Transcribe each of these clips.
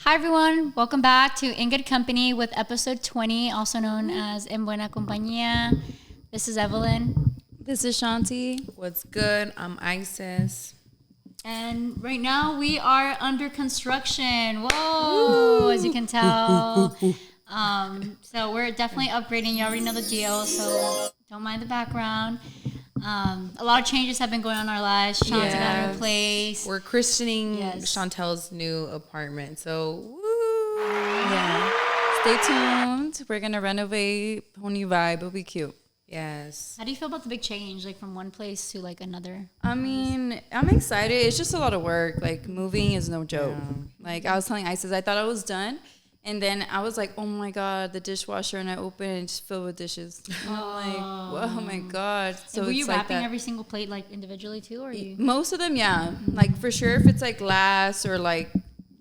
Hi everyone, welcome back to In Good Company with episode 20, also known as En Buena Compañía. This is Evelyn. This is Shanti. What's good? I'm Isis. And right now we are under construction. Whoa, as you can tell. So we're definitely upgrading. You already know the deal, so don't mind the background. A lot of changes have been going on in our lives. Shanti got a new place. We're christening Chantel's new apartment. So, woo! Yeah. Stay tuned. We're going to renovate. Whole new vibe. It'll be cute. Yes. How do you feel about the big change, like from one place to like another? I mean, I'm excited. It's just a lot of work. Like, moving is no joke. Yeah. Like, I was telling Isis, I thought I was done. And then I was like, oh my God, the dishwasher. And I opened it and it's filled with dishes. And I'm like, oh my God. So were you wrapping every single plate like individually too? Or you? Most of them, yeah. Like for sure, if it's like glass or like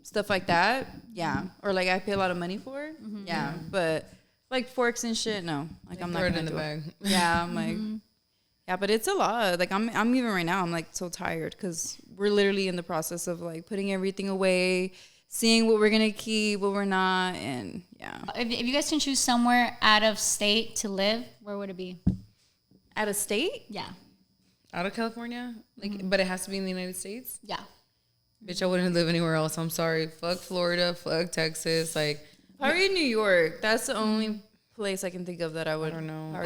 stuff like that, yeah. Or like I pay a lot of money for it, yeah. But like forks and shit, no. Like I'm not gonna do it. Yeah, I'm like, yeah, but it's a lot. Like I'm even right now, I'm like so tired because we're literally in the process of like putting everything away, seeing what we're gonna keep, what we're not, and yeah. If you guys can choose somewhere out of state to live, where would it be? Out of state? Yeah. Out of California? Like, but it has to be in the United States? Yeah. Bitch, I wouldn't live anywhere else. I'm sorry. Fuck Florida. Fuck Texas. Like, probably New York. That's the only place I can think of that I would. I don't know.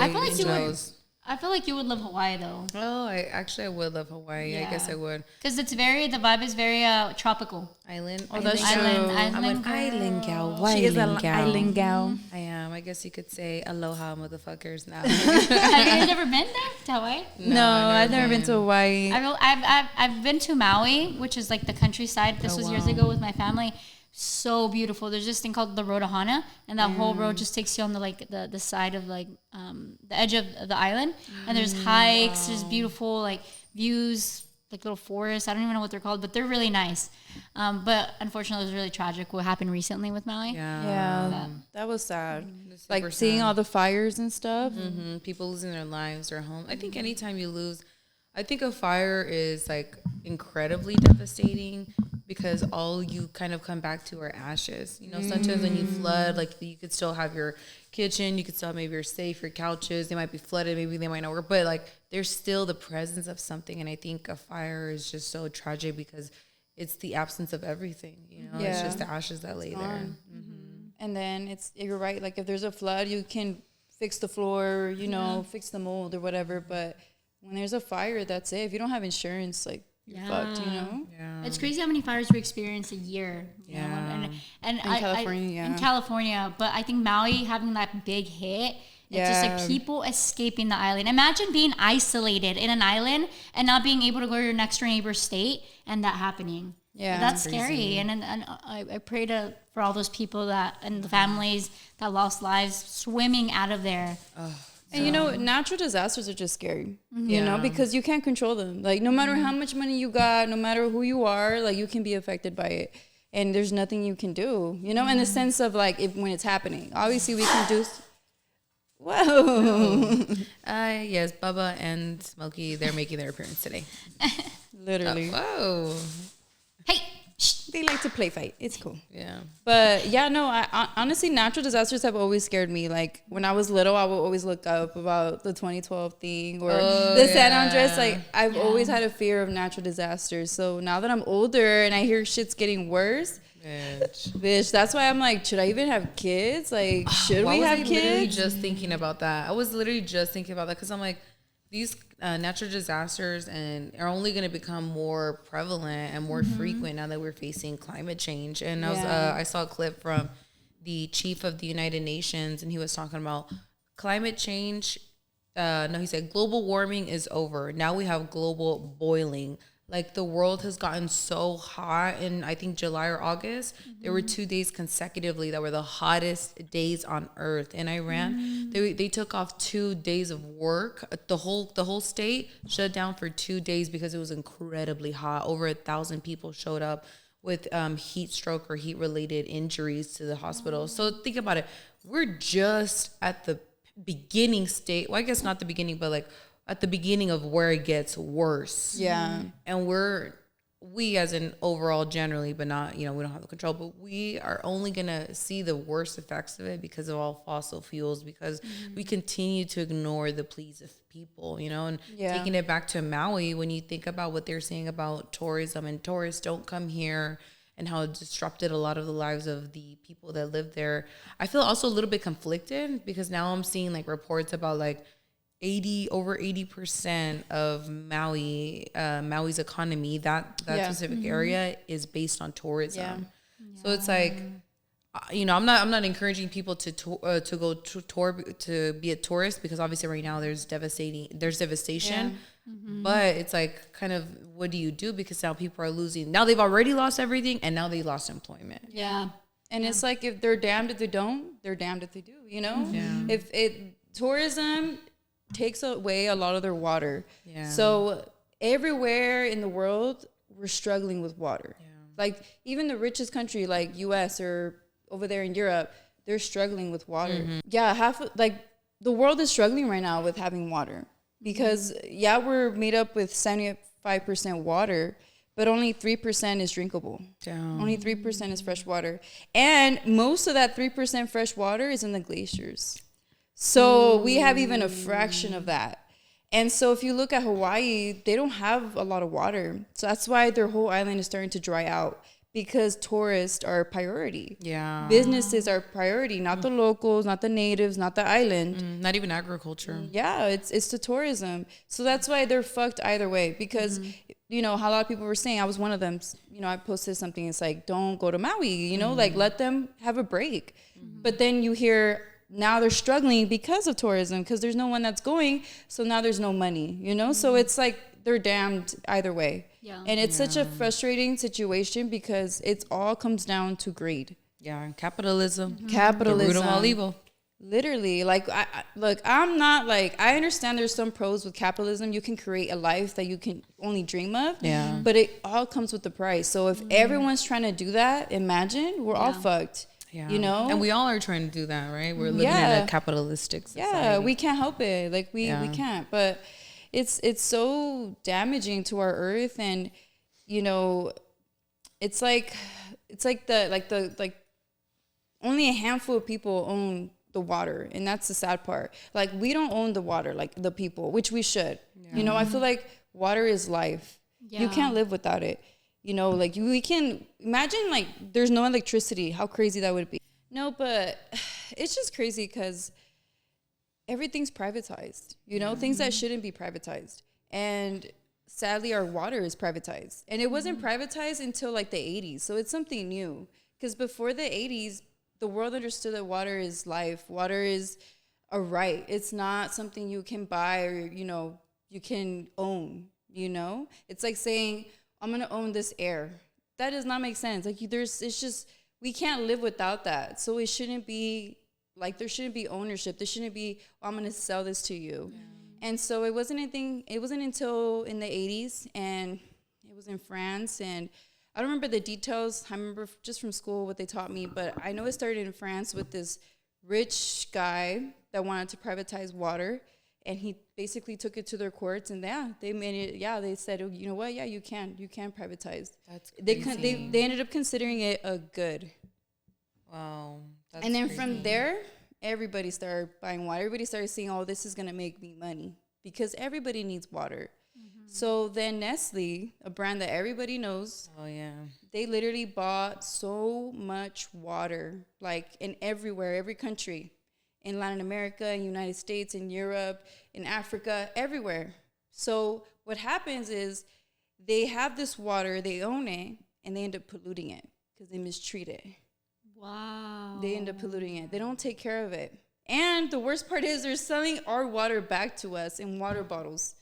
I feel like you would love Hawaii though. Oh, I would love Hawaii. Yeah. I guess I would. Because the vibe is very tropical. Island. Oh, that's true. I'm an island gal. She is an island gal. I am. I guess you could say aloha, motherfuckers. Now. Have you guys ever been there to Hawaii? No, I've never been to Hawaii. I've been to Maui, which is like the countryside. This was years ago with my family. So beautiful. There's this thing called the road to Hana, and that whole road just takes you on the side of like the edge of the island, and there's hikes, there's beautiful like views, like little forests. I don't even know what they're called, but they're really nice. But unfortunately, it was really tragic what happened recently with Maui. Yeah, that was sad. Like seeing all the fires and stuff. People losing their lives or home. I think anytime you lose, I think a fire is like incredibly devastating. Because all you kind of come back to are ashes. You know, sometimes when you flood, like you could still have your kitchen, you could still have maybe your safe, your couches. They might be flooded, maybe they might not work, but like there's still the presence of something. And I think a fire is just so tragic because it's the absence of everything. You know, it's just the ashes that lay there. And then you're right. Like if there's a flood, you can fix the floor, you know, fix the mold or whatever. But when there's a fire, that's it. If you don't have insurance, like. Fucked, you know? Yeah. It's crazy how many fires we experience a year. You know? And in California, in California, but I think Maui having that big hit, it's just like people escaping the island. Imagine being isolated in an island and not being able to go to your next door neighbor's state and that happening. Yeah, that's scary. And I pray for all those people and the families that lost lives swimming out of there. And you know, natural disasters are just scary, you know, because you can't control them. Like no matter how much money you got, no matter who you are, like you can be affected by it. And there's nothing you can do, you know, in the sense of like when it's happening. Obviously we can do. Whoa. Yes, Bubba and Smokey, they're making their appearance today. Literally. Whoa. Hey. They like to play fight. It's cool. Yeah. But yeah, no, I honestly, natural disasters have always scared me. Like when I was little, I would always look up about the 2012 thing or the San Andreas. Like I've always had a fear of natural disasters. So now that I'm older and I hear shit's getting worse, bitch, that's why I'm like, should I even have kids? Like, should we have kids? Literally just thinking about that. I was literally just thinking about that because I'm like, these natural disasters are only going to become more prevalent and more frequent now that we're facing climate change. And I saw a clip from the chief of the United Nations, and he was talking about climate change. He said global warming is over. Now we have global boiling. Like the world has gotten so hot in I think July or August. There were 2 days consecutively that were the hottest days on earth. In Iran, they took off 2 days of work. The whole state shut down for 2 days because it was incredibly hot. Over 1,000 people showed up with heat stroke or heat related injuries to the hospital. So think about it. We're just at the beginning state. Well, I guess not the beginning, but like at the beginning of where it gets worse. Yeah. And we're we as an overall generally, but not, we don't have the control, but we are only going to see the worst effects of it because of all fossil fuels, because we continue to ignore the pleas of people, and taking it back to Maui, when you think about what they're saying about tourism and tourists don't come here and how it disrupted a lot of the lives of the people that live there. I feel also a little bit conflicted because now I'm seeing like reports about like over 80% of Maui's economy, that specific area is based on tourism. Yeah. So it's like, I'm not encouraging people to go to tour to be a tourist, because obviously right now there's devastation. But it's like, kind of, what do you do? Because now people are losing. Now they've already lost everything, and now they lost employment. Yeah. And it's like, if they're damned if they don't, they're damned if they do, If tourism takes away a lot of their water. Yeah. So everywhere in the world, we're struggling with water. Yeah. Like even the richest country, like US or over there in Europe, they're struggling with water. Yeah, the world is struggling right now with having water, because we're made up with 75% water, but only 3% is drinkable. Damn. Only 3% is fresh water. And most of that 3% fresh water is in the glaciers. So we have even a fraction of that. And so if you look at Hawaii, they don't have a lot of water. So that's why their whole island is starting to dry out, because tourists are a priority. Yeah. Businesses are a priority, not the locals, not the natives, not the island. Not even agriculture. Yeah, it's the tourism. So that's why they're fucked either way, because, how a lot of people were saying, I was one of them, I posted something, it's like, don't go to Maui, like let them have a break. But then you hear, now they're struggling because of tourism, because there's no one that's going. So now there's no money, So it's like they're damned either way. Yeah. And it's such a frustrating situation, because it all comes down to greed. Yeah. Capitalism. Capitalism. The root of all evil. Literally. Like, I'm not like, I understand there's some pros with capitalism. You can create a life that you can only dream of. Yeah. But it all comes with the price. So if everyone's trying to do that, imagine we're all fucked. Yeah. And we all are trying to do that, right? We're living in a capitalistic society. Yeah, we can't help it. Like we can't. But it's so damaging to our earth, and it's like only a handful of people own the water, and that's the sad part. Like, we don't own the water like the people, which we should. Yeah. I feel like water is life. Yeah. You can't live without it. We can imagine, like, there's no electricity. How crazy that would be. No, but it's just crazy because everything's privatized, things that shouldn't be privatized. And sadly, our water is privatized. And it wasn't privatized until like the 80s. So it's something new. Because before the 80s, the world understood that water is life. Water is a right. It's not something you can buy or, you can own, It's like saying, I'm going to own this air. That does not make sense. Like, we can't live without that. So it shouldn't be, like, there shouldn't be ownership. There shouldn't be, I'm going to sell this to you. Yeah. And so it wasn't until in the 80s, and it was in France. And I don't remember the details. I remember just from school what they taught me. But I know it started in France with this rich guy that wanted to privatize water. And he basically took it to their courts, and they made it. Yeah, they said, you know what? Yeah, you can privatize. That's crazy. They ended up considering it a good. Wow. That's and then crazy. From there, everybody started buying water. Everybody started seeing, oh, this is gonna make me money, because everybody needs water. So then Nestle, a brand that everybody knows, they literally bought so much water, like in every country. In Latin America, in United States, in Europe, in Africa, everywhere. So what happens is they have this water, they own it, and they end up polluting it because they mistreat it. Wow. They end up polluting it. They don't take care of it. And the worst part is they're selling our water back to us in water bottles.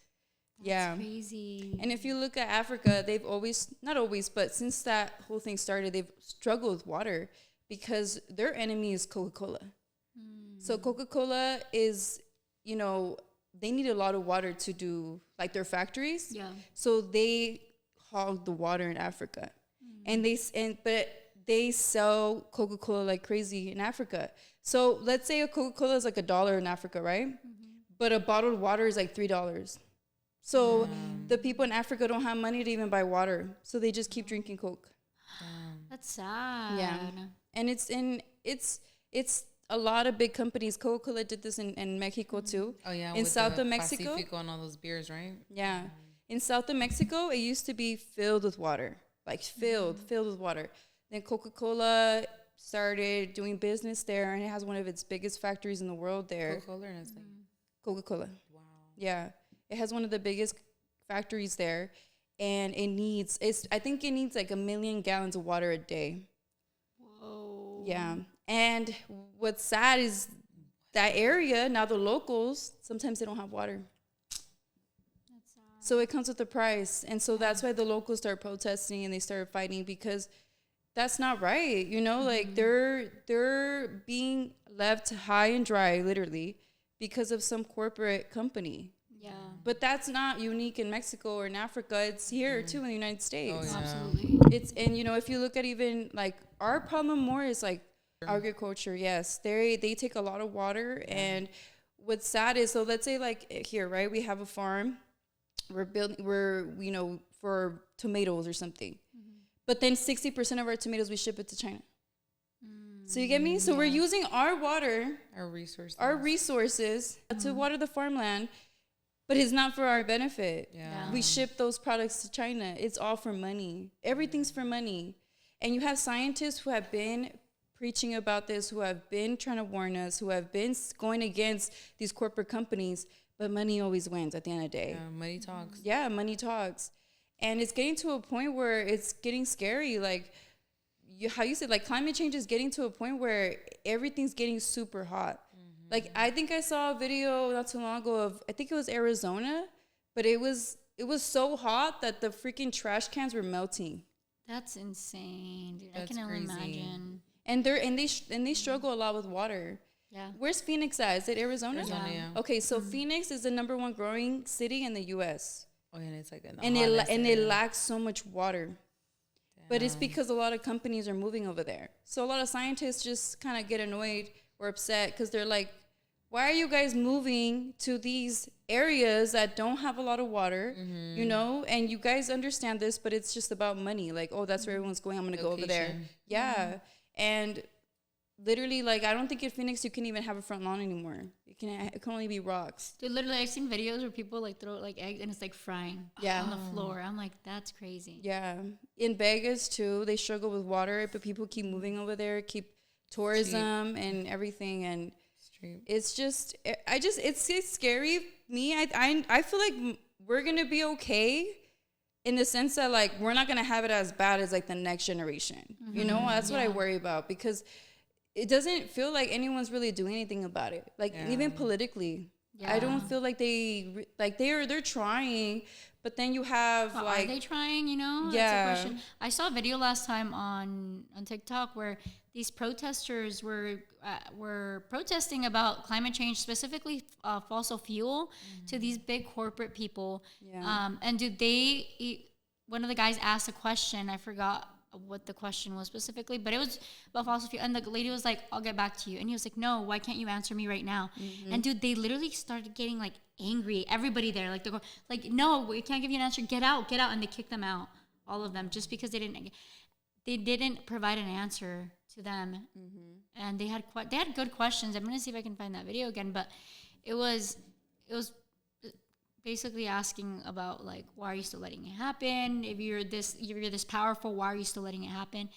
That's crazy. And if you look at Africa, they've always, not always, but since that whole thing started, they've struggled with water because their enemy is Coca-Cola. So Coca-Cola is, they need a lot of water to do, like, their factories. Yeah. So they hog the water in Africa. But they sell Coca-Cola like crazy in Africa. So let's say a Coca-Cola is like $1 in Africa, right? But a bottled water is like $3. So the people in Africa don't have money to even buy water. So they just keep drinking Coke. That's sad. Yeah. And it's a lot of big companies. Coca-Cola did this in Mexico too. Oh yeah. In South of Mexico. Pacifico and all those beers, right? Yeah. In South of Mexico, it used to be filled with water. Like filled with water. Then Coca-Cola started doing business there, and it has one of its biggest factories in the world there. Coca-Cola. Coca-Cola. Wow. Yeah, it has one of the biggest factories there, and I think it needs like 1 million gallons of water a day. Whoa. Yeah, and what's sad is that area now the locals sometimes they don't have water. That's sad. So it comes with a price, and so that's why the locals start protesting and they start fighting because that's not right, you know. Like they're being left high and dry, literally, because of some corporate company. Yeah. But that's not unique in Mexico or in Africa. It's here too in the United States. Oh, yeah. Absolutely. And you know, if you look at even like our problem more is like agriculture. Yes, they take a lot of water, and what's sad is, so let's say like here, right? We have a farm. We're you know, for tomatoes or something. But then 60% of our tomatoes, we ship it to China. So you get me? So we're using our water, our resources to water the farmland, but it's not for our benefit. Yeah. We ship those products to China. It's all for money. Everything's for money. And you have scientists who have been preaching about this, who have been trying to warn us, who have been going against these corporate companies, but money always wins at the end of the day. Yeah, money talks. Yeah, money talks. And it's getting to a point where it's getting scary. Like, how you said, like, climate change is getting to a point where everything's getting super hot. Like, I think I saw a video not too long ago of, I think it was Arizona, but it was so hot that the freaking trash cans were melting. That's insane, dude. That's I can only crazy. imagine. And they struggle a lot with water. Yeah. Where's Phoenix at? Is it Arizona? Arizona, yeah. Okay, so Phoenix is the #1 growing city in the U.S. Oh, and it's like it lacks so much water. Damn. But it's because a lot of companies are moving over there. So a lot of scientists just kind of get annoyed or upset because they're like, why are you guys moving to these areas that don't have a lot of water, you know? And you guys understand this, but it's just about money. Like, oh, that's where everyone's going. I'm going to go over there. Yeah. And literally, like, I don't think in Phoenix you can even have a front lawn anymore. It can only be rocks. Dude, literally, I've seen videos where people like throw like eggs and it's like frying on the floor. I'm like, that's crazy. Yeah. In Vegas too, they struggle with water, but people keep moving over there, keep tourism and everything, and it's just, it's scary. I feel like we're gonna be okay in the sense that like we're not gonna have it as bad as like the next generation. You know, that's what I worry about, because it doesn't feel like anyone's really doing anything about it. Like even politically, I don't feel like they're trying. But then you have are they trying? You know, that's a question. I saw a video last time on TikTok where these protesters were protesting about climate change, specifically fossil fuel, to these big corporate people. Yeah. And one of the guys asked a question. I forgot what the question was specifically, but it was about fossil fuel, and the lady was like, I'll get back to you, and he was like, no, why can't you answer me right now? And dude, they literally started getting like angry, everybody there, like they're going like, no, we can't give you an answer, get out, and they kicked them out, all of them, just because they didn't provide an answer to them. And they had good questions. I'm gonna see if I can find that video again, but it was basically asking about like, why are you still letting it happen? If you're this powerful, why are you still letting it happen?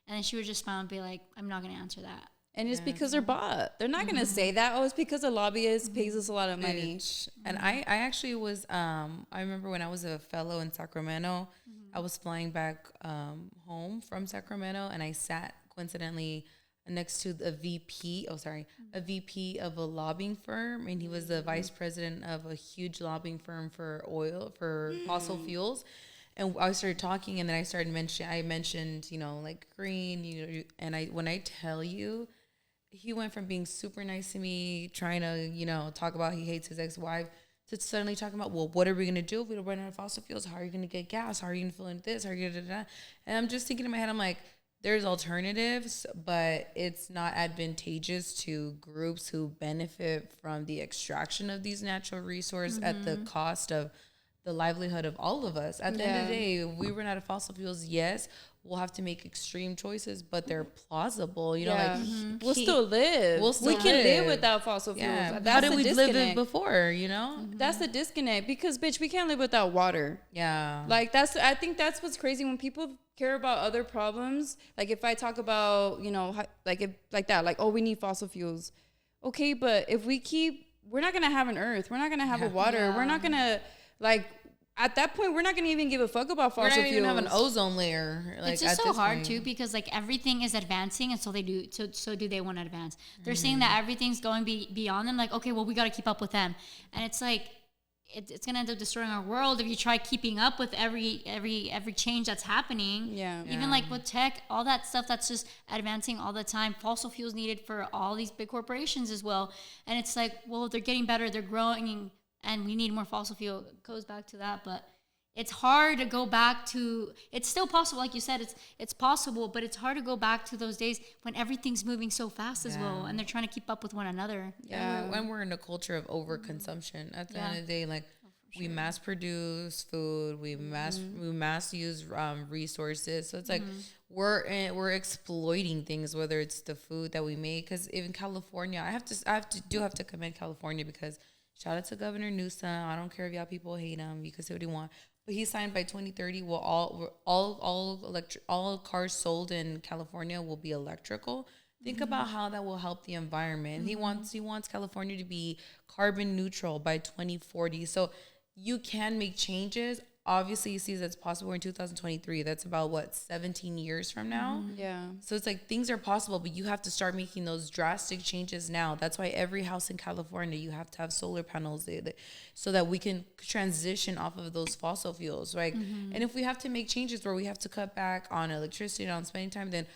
And then she would just smile and be like, I'm not gonna answer that. And it's because they're bought. They're not gonna say that. Oh, it's because a lobbyist pays us a lot of money. And I actually was I remember when I was a fellow in Sacramento, I was flying back home from Sacramento, and I sat coincidentally next to a VP of a lobbying firm, and he was the vice president of a huge lobbying firm for fossil fuels. And I started talking, and then I mentioned, you know, like green, you know, and when I tell you, he went from being super nice to me, trying to, you know, talk about he hates his ex-wife, to suddenly talking about, well, what are we going to do if we don't run out of fossil fuels? How are you going to get gas? How are you going to fill in this? How are you going to da-da-da? And I'm just thinking in my head, I'm like, there's alternatives, but it's not advantageous to groups who benefit from the extraction of these natural resources at the cost of the livelihood of all of us. At the end of the day, if we run out of fossil fuels, yes, we'll have to make extreme choices, but they're plausible. You know, like we'll still live. We can live without fossil fuels. Yeah. How did we live it before? You know, that's the disconnect, because bitch, we can't live without water. Yeah, like I think that's what's crazy when people care about other problems. Like if I talk about, you know, like oh, we need fossil fuels. Okay, but if we're not gonna have an earth. We're not gonna have a water. We're not gonna at that point, we're not going to even give a fuck about fossil fuels. We're not even have an ozone layer. Like, it's just so hard, too, because, like, everything is advancing, and so do they want to advance. They're saying that everything's going beyond them. Like, okay, well, we got to keep up with them. And it's like, it's going to end up destroying our world if you try keeping up with every change that's happening. Yeah. Even, like, with tech, all that stuff that's just advancing all the time. Fossil fuels needed for all these big corporations as well. And it's like, well, they're getting better. They're growing, and we need more fossil fuel. It goes back to that, but it's hard to go back to. It's still possible, like you said. It's possible, but it's hard to go back to those days when everything's moving so fast as well, and they're trying to keep up with one another. Yeah, when we're in a culture of overconsumption. At the end of the day, like we mass produce food, we mass use resources. So it's like we're exploiting things, whether it's the food that we make. Because even California, I have to commend California, because shout out to Governor Newsom. I don't care if y'all people hate him. You can say what you want, but he signed by 2030 will all cars sold in California will be electrical. Think about how that will help the environment. He wants California to be carbon neutral by 2040. So you can make changes. Obviously, you see that's possible in 2023. That's about 17 years from now. Yeah. So it's like things are possible, but you have to start making those drastic changes now. That's why every house in California, you have to have solar panels so that we can transition off of those fossil fuels, right? And if we have to make changes where we have to cut back on electricity, on spending time, then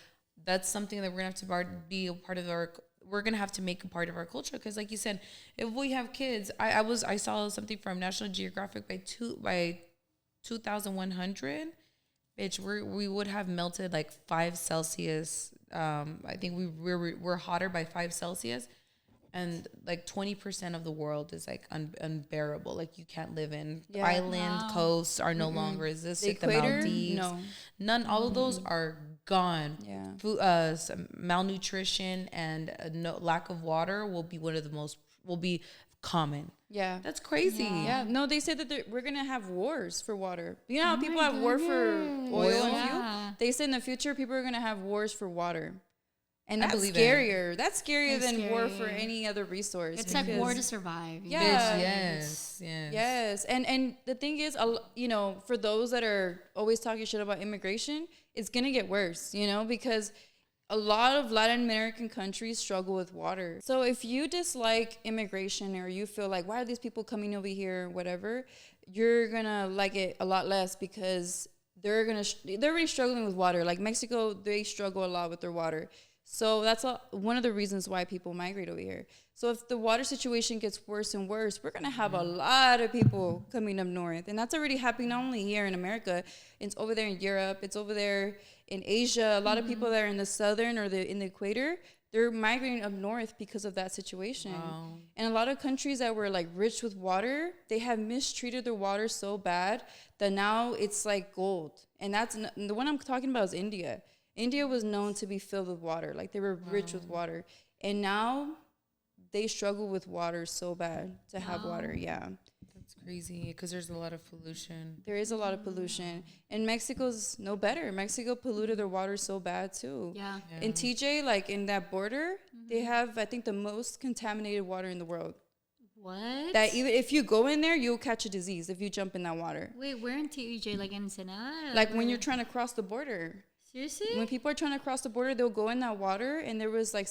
that's something that we're gonna have to be a part of we're gonna have to make a part of our culture. Because like you said, if we have kids, I saw something from National Geographic by 2100, bitch, we would have melted like 5 Celsius. I think we're hotter by 5 Celsius, and like 20% of the world is like unbearable. Like you can't live in. Island coasts are no longer existed. The Maldives, none. All of those are gone. Yeah. Food, malnutrition and lack of water will be common. Yeah, that's crazy. Yeah, no, they say that we're gonna have wars for water. You know how people have war for oil and fuel? They say in the future people are gonna have wars for water, and that's scarier. That's scarier than war for any other resource. It's like war to survive. Yeah. Yes. And the thing is, you know, for those that are always talking shit about immigration, it's gonna get worse. You know, because a lot of Latin American countries struggle with water. So if you dislike immigration, or you feel like, why are these people coming over here, whatever, you're gonna like it a lot less, because they're already struggling with water. Like Mexico, they struggle a lot with their water. So that's one of the reasons why people migrate over here. So if the water situation gets worse and worse, we're going to have a lot of people coming up north. And that's already happening not only here in America, it's over there in Europe, it's over there in Asia. A lot of people that are in the southern or in the equator, they're migrating up north because of that situation. Wow. And a lot of countries that were like rich with water, they have mistreated their water so bad that now it's like gold. And that's the one I'm talking about is India. India was known to be filled with water. Like they were rich with water. And now they struggle with water so bad to have water. Yeah. That's crazy, because there's a lot of pollution. There is a lot of pollution. And Mexico's no better. Mexico polluted their water so bad too. Yeah. In TJ, like in that border, they have, I think, the most contaminated water in the world. What? That even if you go in there, you'll catch a disease if you jump in that water. Wait, where in TJ? Like in Ensenada? Like when you're trying to cross the border. Seriously? When people are trying to cross the border, they'll go in that water, and there was like,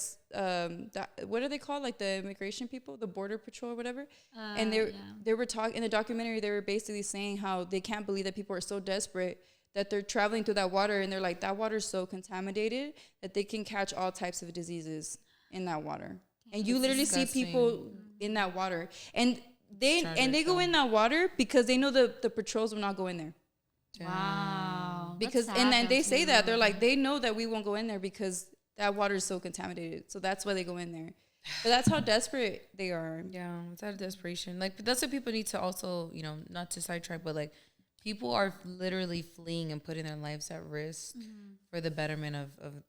what are they called? Like the immigration people, the border patrol or whatever. And they were talking in the documentary. They were basically saying how they can't believe that people are so desperate that they're traveling through that water, and they're like, that water is so contaminated that they can catch all types of diseases in that water. And you literally see people in that water, and they go in that water because they know the patrols will not go in there. Wow. Because and then they say that they're like, they know that we won't go in there because that water is so contaminated. So that's why they go in there. But that's how desperate they are. Yeah, it's out of desperation. Like, but that's what people need to also, not to sidetrack, but like, people are literally fleeing and putting their lives at risk for the betterment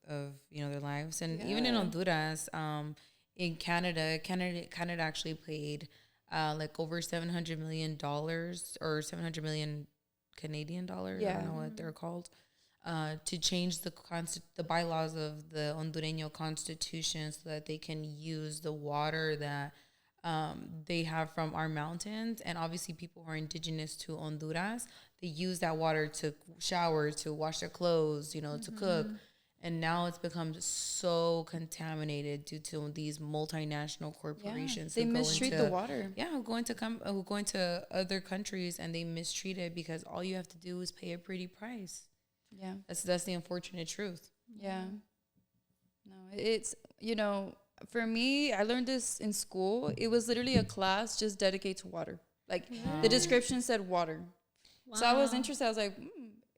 of their lives. And even in Honduras, in Canada actually paid like over $700 million or 700 million Canadian dollars. I don't know what they're called. To change the bylaws of the Hondureño constitution so that they can use the water that they have from our mountains. And obviously people who are indigenous to Honduras, they use that water to shower, to wash their clothes, to cook. And now it's become so contaminated due to these multinational corporations. They mistreat the water. Yeah, who go into other countries and they mistreat it because all you have to do is pay a pretty price. Yeah. That's the unfortunate truth. Yeah. No, it's, for me, I learned this in school. It was literally a class just dedicated to water. Like, the description said water. Wow. So I was interested. I was like,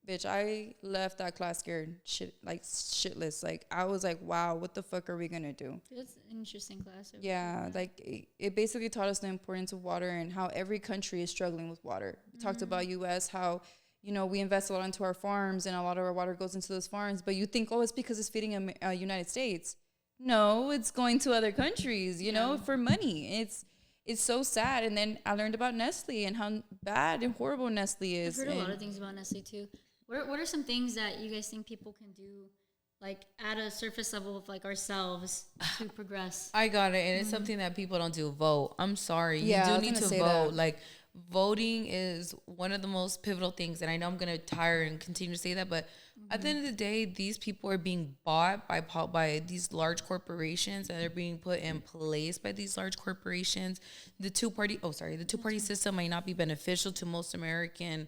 bitch, I left that class scared shitless. Like, I was like, wow, what the fuck are we going to do? That's an interesting class. Yeah, like, it basically taught us the importance of water and how every country is struggling with water. It talked about U.S., how we invest a lot into our farms and a lot of our water goes into those farms. But you think, it's because it's feeding United States. No, it's going to other countries, for money. It's so sad. And then I learned about Nestle and how bad and horrible Nestle is. I've heard a lot of things about Nestle too. What are some things that you guys think people can do, like at a surface level of like ourselves to progress? I got it. And it's something that people don't do. Vote. I'm sorry. You do need to vote. That. Like, voting is one of the most pivotal things, and I know I'm gonna tire and continue to say that, but at the end of the day, these people are being bought by these large corporations, and they're being put in place by these large corporations. The two-party system might not be beneficial to most Americans,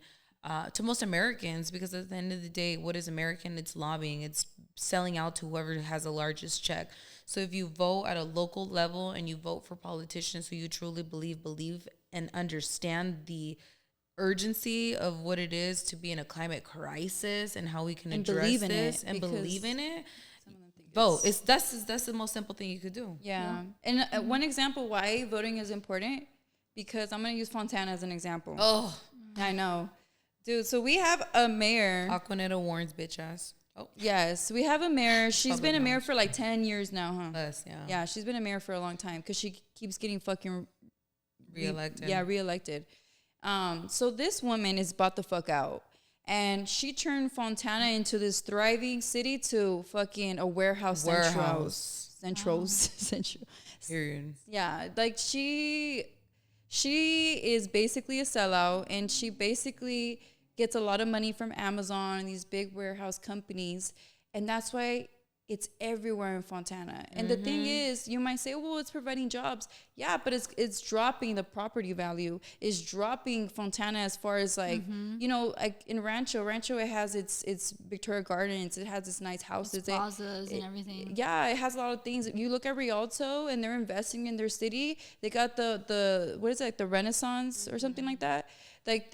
because at the end of the day, what is American? It's lobbying. It's selling out to whoever has the largest check. So if you vote at a local level and you vote for politicians who you truly believe and understand the urgency of what it is to be in a climate crisis and how we can address this and believe in it, vote. That's the most simple thing you could do. Yeah. And one example why voting is important, because I'm going to use Fontana as an example. Oh, I know. Dude, so we have a mayor. Aquanetta Warren's bitch ass. Oh. Yes, we have a mayor. She's been a mayor for like 10 years now, huh? Yes, yeah. Yeah, she's been a mayor for a long time because she keeps getting fucking reelected. Reelected. So this woman is bought the fuck out. And she turned Fontana into this thriving city to fucking a warehouse. Central. Period. Yeah, like she is basically a sellout, and she basically gets a lot of money from Amazon and these big warehouse companies, and that's why it's everywhere in Fontana. And the thing is, you might say, well, it's providing jobs. Yeah, but it's dropping the property value. It's dropping Fontana as far as like, like in Rancho, it has its Victoria Gardens. It has its nice houses. Plazas and everything. Yeah, it has a lot of things. You look at Rialto and they're investing in their city. They got the what is it, like the Renaissance or something like that. Like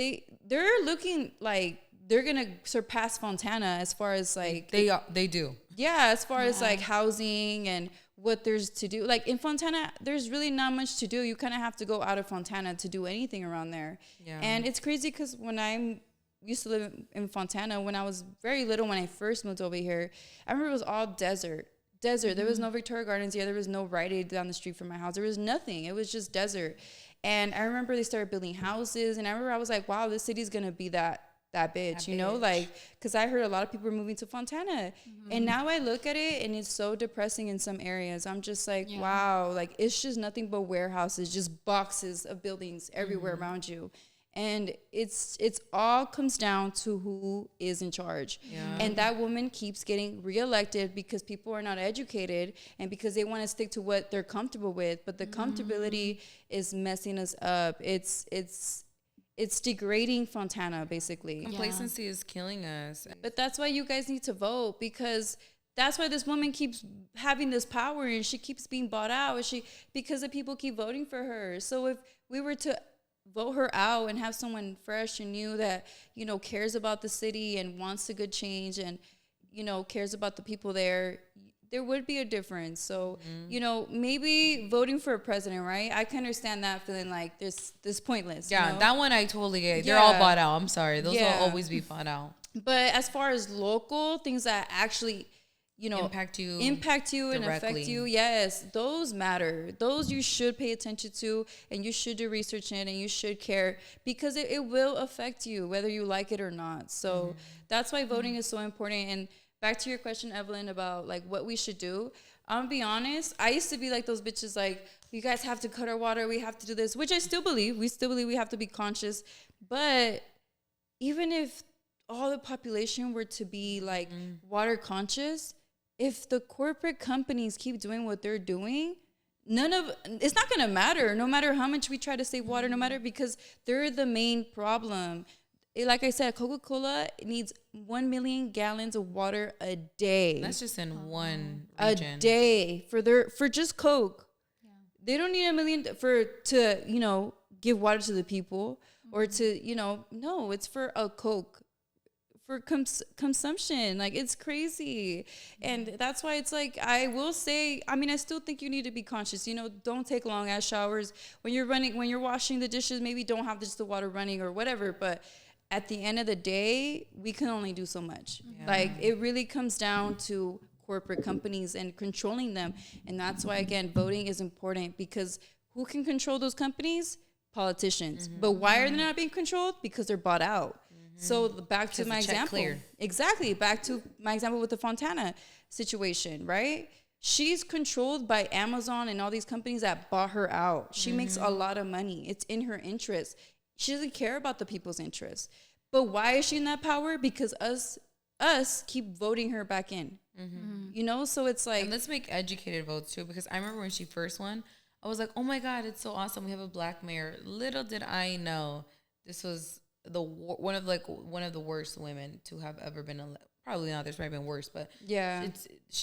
they're looking like they're gonna surpass Fontana as far as like they do. Yeah, as far as like housing and what there's to do. Like in Fontana, there's really not much to do. You kind of have to go out of Fontana to do anything around there. Yeah. And it's crazy because when I used to live in Fontana, when I was very little, when I first moved over here, I remember it was all desert. There was no Victoria Gardens here. There was no Rite Aid down the street from my house. There was nothing. It was just desert. And I remember they started building houses. And I remember I was like, wow, this city's going to be that bitch, like, because I heard a lot of people were moving to Fontana. And now I look at it and it's so depressing in some areas. I'm just like, wow, like it's just nothing but warehouses, just boxes of buildings everywhere around you. And it's all comes down to who is in charge. Yeah. And that woman keeps getting reelected because people are not educated and because they want to stick to what they're comfortable with. But the comfortability is messing us up. It's degrading Fontana, basically. Complacency is killing us. But that's why you guys need to vote, because that's why this woman keeps having this power and she keeps being bought out. Because the people keep voting for her. So if we were to vote her out and have someone fresh and new that, cares about the city and wants a good change and, cares about the people there, there would be a difference. So, you know, maybe voting for a president, right? I can understand that feeling like this pointless. Yeah, you know? that one I totally get. They're all bought out. I'm sorry. Those will always be bought out. But as far as local things that actually, you know, impact you and affect you, yes, those matter. Those you should pay attention to, and you should do research in, and you should care, because it will affect you whether you like it or not. So that's why voting is so important. And back to your question, Evelyn, about like what we should do. I'm gonna be honest. I used to be like those bitches, like, you guys have to cut our water. We have to do this, which I still believe. We still believe we have to be conscious. But even if all the population were to be like water conscious, if the corporate companies keep doing what they're doing, it's not gonna matter. No matter how much we try to save water, no matter, because they're the main problem. Like I said, Coca-Cola needs 1 million gallons of water a day. That's just in one region. A day for just Coke. Yeah. They don't need 1 million to you know, give water to the people or to, you know, no, it's for a Coke, for consumption. Like, it's crazy. And that's why it's like, I will say, I mean, I still think you need to be conscious. You know, don't take long ass showers when you're washing the dishes. Maybe don't have just the water running or whatever, but at the end of the day, we can only do so much. Yeah. Like, it really comes down to corporate companies and controlling them. And that's why, again, voting is important, because who can control those companies? Politicians. But why are they not being controlled? Because they're bought out. So back to my example. Exactly. Back to my example with the Fontana situation, right? She's controlled by Amazon and all these companies that bought her out. She makes a lot of money. It's in her interest. She doesn't care about the people's interests. But why is she in that power? Because us keep voting her back in. You know, so it's like, and let's make educated votes too, because I remember when she first won, I was like, oh my God, it's so awesome. We have a black mayor. Little did I know this was one of the worst women to have ever been elected. Probably not. There's probably been worse, but yeah,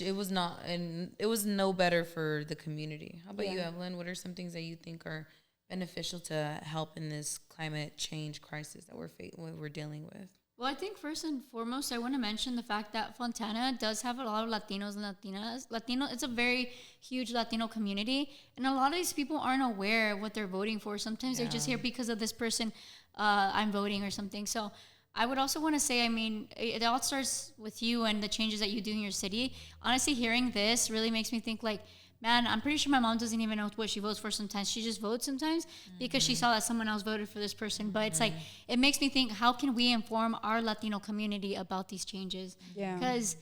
it was not, and it was no better for the community. How about you, Evelyn? What are some things that you think are beneficial to help in this climate change crisis that we're dealing with? Well, I think first and foremost, I want to mention the fact that Fontana does have a lot of Latinos and Latinas. It's a very huge Latino community, and a lot of these people aren't aware of what they're voting for. Sometimes they're just here because of this person, I'm voting or something. So I would also want to say, I mean, it all starts with you and the changes that you do in your city. Honestly, hearing this really makes me think like, man, I'm pretty sure my mom doesn't even know what she votes for sometimes. She just votes sometimes because she saw that someone else voted for this person. But it's like, it makes me think, how can we inform our Latino community about these changes? Yeah. Because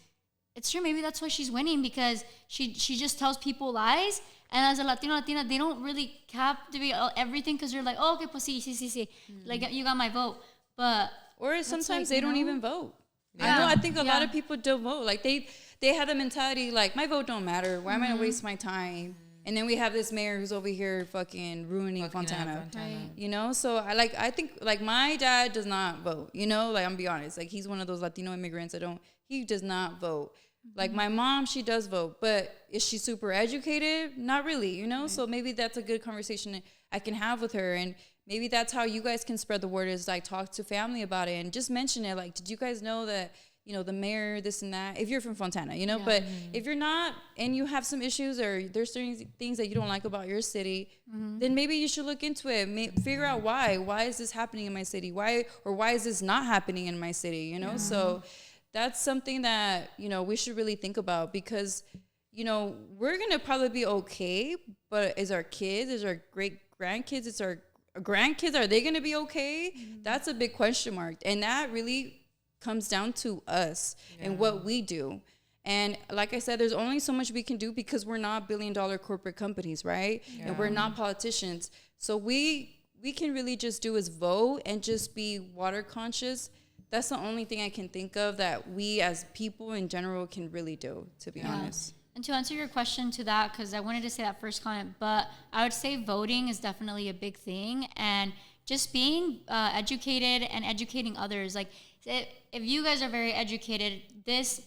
it's true, maybe that's why she's winning, because she just tells people lies. And as a Latina, they don't really captivate everything, because they're like, oh, okay, pues sí. Like, you got my vote. But or sometimes they don't even vote. Yeah. I think a lot of people don't vote. Like, they have the mentality like, my vote don't matter. Why am I gonna waste my time? And then we have this mayor who's over here fucking ruining Fontana. Right. You know, so I think like my dad does not vote. You know, like, I'm gonna be honest, like, he's one of those Latino immigrants he does not vote. Like, my mom, she does vote, but is she super educated? Not really, you know? Right. So maybe that's a good conversation I can have with her, and maybe that's how you guys can spread the word, is like, talk to family about it and just mention it. Like, did you guys know that, you know, the mayor, this and that, if you're from Fontana, you know, but if you're not and you have some issues or there's certain things that you don't like about your city, then maybe you should look into it, figure out why is this happening in my city? Why is this not happening in my city? You know, so that's something that, you know, we should really think about, because, you know, we're going to probably be okay, but is our kids, is our great grandkids, is our grandkids, are they going to be okay? That's a big question mark. And that really comes down to us and what we do. And like I said, there's only so much we can do, because we're not billion-dollar corporate companies, right? And we're not politicians. So we can really just do is vote and just be water conscious. That's the only thing I can think of that we as people in general can really do, to be honest. And to answer your question to that, because I wanted to say that first comment, but I would say voting is definitely a big thing, and just being educated and educating others. Like, if you guys are very educated,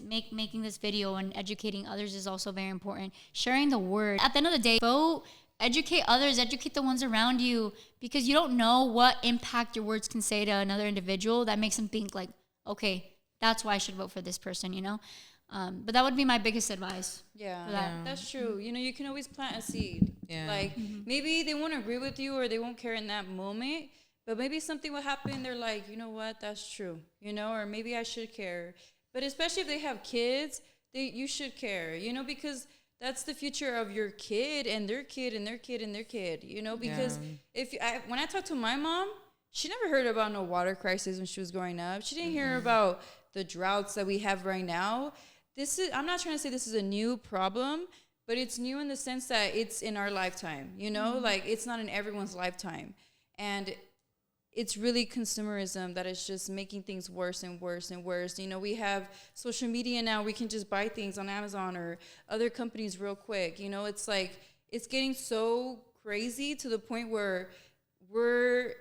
making this video and educating others is also very important. Sharing the word. At the end of the day, vote, educate others, educate the ones around you, because you don't know what impact your words can say to another individual that makes them think like, okay, that's why I should vote for this person, you know? But that would be my biggest advice. Yeah, that's true. You know, you can always plant a seed. Yeah. Like, maybe they won't agree with you or they won't care in that moment, but maybe something will happen. They're like, you know what, that's true. You know, or maybe I should care. But especially if they have kids, you should care, you know, because that's the future of your kid and their kid and their kid and their kid, you know, because when I talk to my mom, she never heard about no water crisis when she was growing up. She didn't hear about the droughts that we have right now. I'm not trying to say this is a new problem, but it's new in the sense that it's in our lifetime, you know, like it's not in everyone's lifetime. And it's really consumerism that is just making things worse and worse and worse. You know, we have social media now. We can just buy things on Amazon or other companies real quick. You know, it's like, it's getting so crazy to the point where we're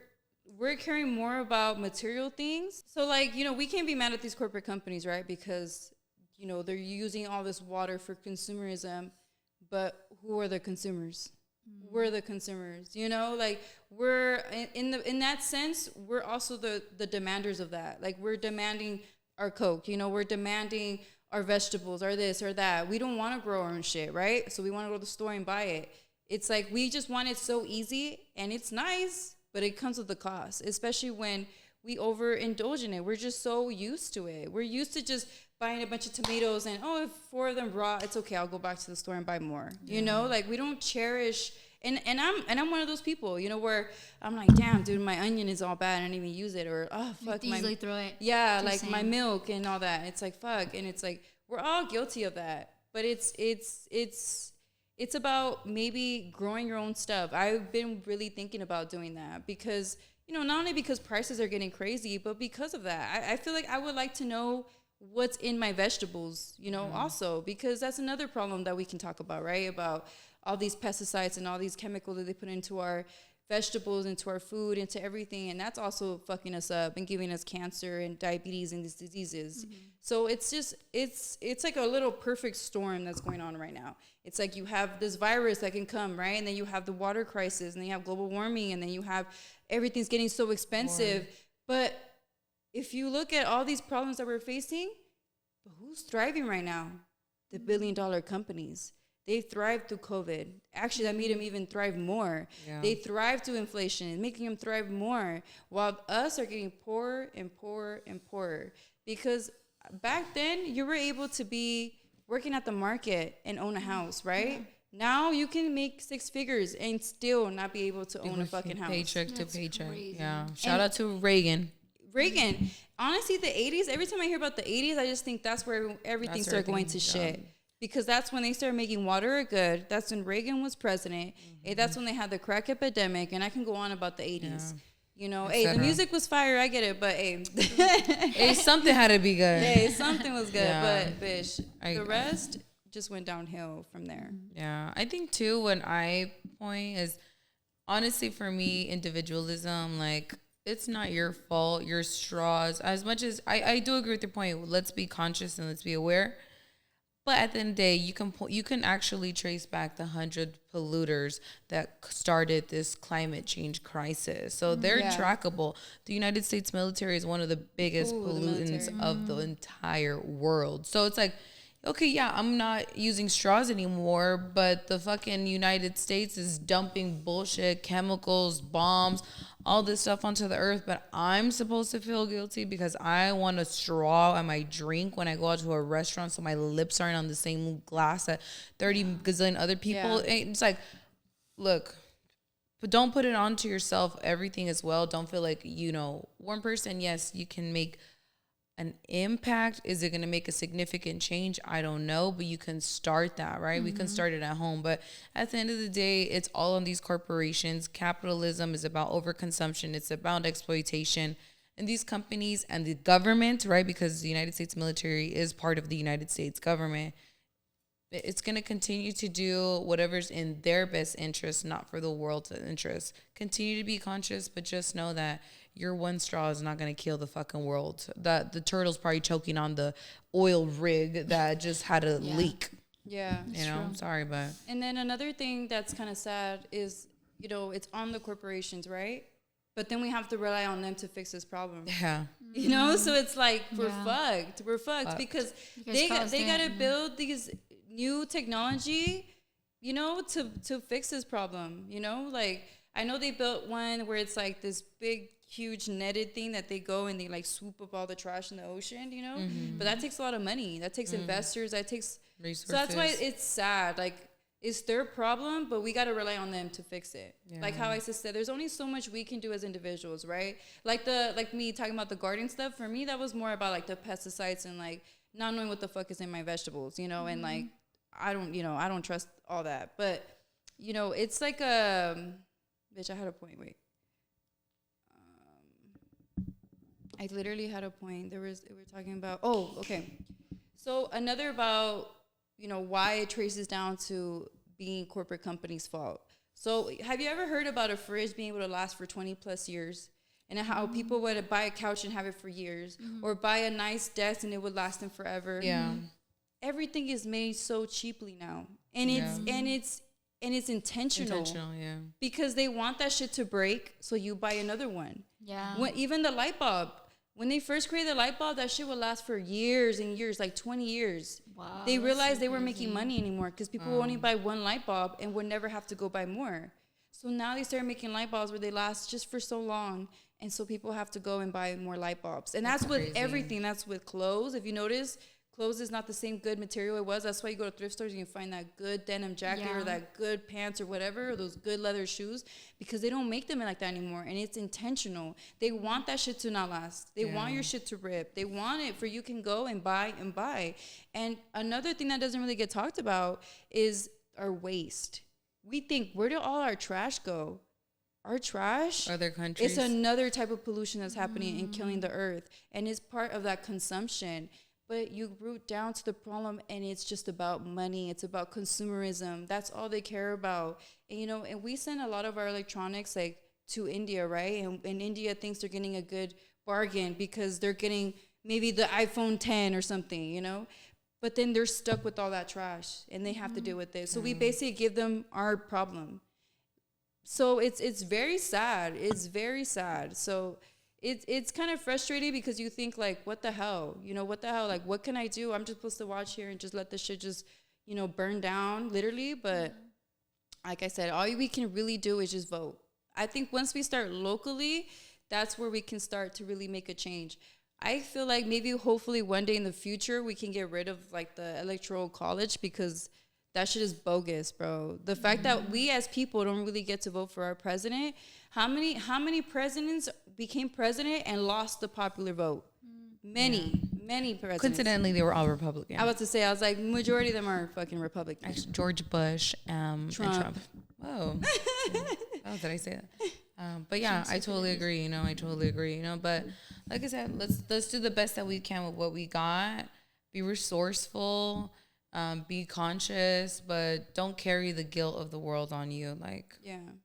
caring more about material things. So, like, you know, we can't be mad at these corporate companies, right? Because, you know, they're using all this water for consumerism, but who are the consumers? We're the consumers, you know, like we're in that sense, we're also the demanders of that. Like we're demanding our Coke, you know, we're demanding our vegetables or this or that. We don't want to grow our own shit, right? So we want to go to the store and buy it. It's like we just want it so easy, and it's nice, but it comes with a cost, especially when we overindulge in it. We're just so used to it. We're used to just buying a bunch of tomatoes and, if 4 of them raw, it's okay, I'll go back to the store and buy more. You know, like we don't cherish, and I'm one of those people, you know, where I'm like, damn, dude, my onion is all bad, I didn't even use it, or fuck, easily throw it. Yeah, like my milk and all that. It's like, fuck, and it's like we're all guilty of that. But it's about maybe growing your own stuff. I've been really thinking about doing that because, you know, not only because prices are getting crazy, but because of that. I feel like I would like to know what's in my vegetables, you know, also, because that's another problem that we can talk about, right? About all these pesticides and all these chemicals that they put into our vegetables, into our food, into everything. And that's also fucking us up and giving us cancer and diabetes and these diseases. So it's just, it's like a little perfect storm that's going on right now. It's like you have this virus that can come, right? And then you have the water crisis, and then you have global warming, and then you have everything's getting so expensive. But if you look at all these problems that we're facing, who's thriving right now? The billion-dollar companies. They thrived through COVID. Actually, that made them even thrive more. Yeah. They thrived through inflation, making them thrive more, while us are getting poorer and poorer and poorer. Because back then, you were able to be working at the market and own a house, right? Yeah. Now you can make 6 figures and still not be able to own a fucking house. Paycheck to paycheck. Crazy. Yeah. Shout out to Reagan. Honestly, the 80s, every time I hear about the 80s, I just think that's where everything started going to shit. Because that's when they started making water good. That's when Reagan was president. That's when they had the crack epidemic. And I can go on about the 80s. Yeah. You know, the music was fire. I get it. But, something had to be good. Something was good. Yeah. But, bitch, the rest just went downhill from there. Yeah. I think, too, when I point is, honestly, for me, individualism, like, it's not your fault, your straws. As much as I do agree with your point, let's be conscious and let's be aware. But at the end of the day, you can actually trace back the 100 polluters that started this climate change crisis. So they're trackable. The United States military is one of the biggest pollutants of the entire world. So it's like, okay, yeah, I'm not using straws anymore, but the fucking United States is dumping bullshit, chemicals, bombs, all this stuff onto the earth, but I'm supposed to feel guilty because I want a straw at my drink when I go out to a restaurant so my lips aren't on the same glass that 30 gazillion other people. Yeah. It's like, look, but don't put it onto yourself, everything as well. Don't feel like, you know, one person, yes, you can make an impact. Is it going to make a significant change? I don't know, but you can start that, right? We can start it at home. But at the end of the day, it's all on these corporations. Capitalism is about overconsumption. It's about exploitation. And these companies and the government, right? Because the United States military is part of the United States government. It's going to continue to do whatever's in their best interest, not for the world's interest. Continue to be conscious, but just know that your one straw is not going to kill the fucking world. That the turtle's probably choking on the oil rig that just had a leak. Yeah. You know, I'm sorry, but. And then another thing that's kind of sad is, you know, it's on the corporations, right? but then we have to rely on them to fix this problem. Yeah. You know, so it's like we're fucked. We're fucked because they gotta build these new technology, you know, to fix this problem. You know, like I know they built one where it's like this big, huge netted thing that they go and they like swoop up all the trash in the ocean. You know, but that takes a lot of money. That takes investors. That takes resources. So that's why it's sad. Like. It's their problem, but we got to rely on them to fix it. Yeah. Like how I said, there's only so much we can do as individuals, right? Like me talking about the garden stuff. For me, that was more about like the pesticides and like not knowing what the fuck is in my vegetables, you know, and like I don't trust all that. But you know, it's like bitch, I had a point. Wait, I literally had a point. We were talking about. Oh, okay. So another about. You know, why it traces down to being corporate companies' fault. So have you ever heard about a fridge being able to last for 20 plus years? And how people would buy a couch and have it for years, or buy a nice desk and it would last them forever. Yeah. Everything is made so cheaply now. And it's intentional. Intentional, yeah. Because they want that shit to break, so you buy another one. Yeah. Even the light bulb. When they first created the light bulb, that shit would last for years and years, like 20 years. Wow. They realized they weren't making money anymore because people would only buy one light bulb and would never have to go buy more. So now they started making light bulbs where they last just for so long. And so people have to go and buy more light bulbs. And that's with everything. That's with clothes. If you notice, clothes is not the same good material it was. That's why you go to thrift stores and you find that good denim jacket or that good pants or whatever, or those good leather shoes, because they don't make them like that anymore. And it's intentional. They want that shit to not last. They want your shit to rip. They want it for you can go and buy and buy. And another thing that doesn't really get talked about is our waste. We think, where do all our trash go? Our trash, other countries, it's another type of pollution that's happening and killing the earth. And it's part of that consumption. But you root down to the problem, and it's just about money. It's about consumerism. That's all they care about. And, you know, and we send a lot of our electronics, like, to India, right? And India thinks they're getting a good bargain because they're getting maybe the iPhone 10 or something, you know? But then they're stuck with all that trash, and they have to deal with it. So we basically give them our problem. So it's very sad. It's very sad. So... It's kind of frustrating because you think, like, what the hell? You know, what the hell? Like, what can I do? I'm just supposed to watch here and just let the shit just, you know, burn down, literally. But like I said, all we can really do is just vote. I think once we start locally, that's where we can start to really make a change. I feel like maybe hopefully one day in the future we can get rid of, like, the electoral college because that shit is bogus, bro. The fact that we as people don't really get to vote for our president. How many presidents became president and lost the popular vote? Many presidents. Coincidentally, they were all Republican. I was like, majority of them are fucking Republicans. Actually, George Bush, and Trump. Whoa. Oh, did I say that? But yeah, I totally agree. You know, But like I said, let's do the best that we can with what we got. Be resourceful. Be conscious, but don't carry the guilt of the world on you. Like,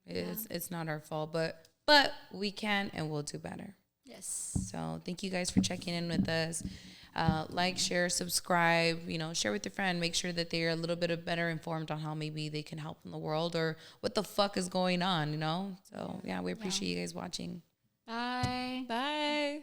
it's not our fault, but we can and we'll do better. Yes. So thank you guys for checking in with us. Like, share, subscribe, you know, share with your friend. Make sure that they're a little bit better informed on how maybe they can help in the world or what the fuck is going on, you know? So yeah, we appreciate you guys watching. Bye. Bye.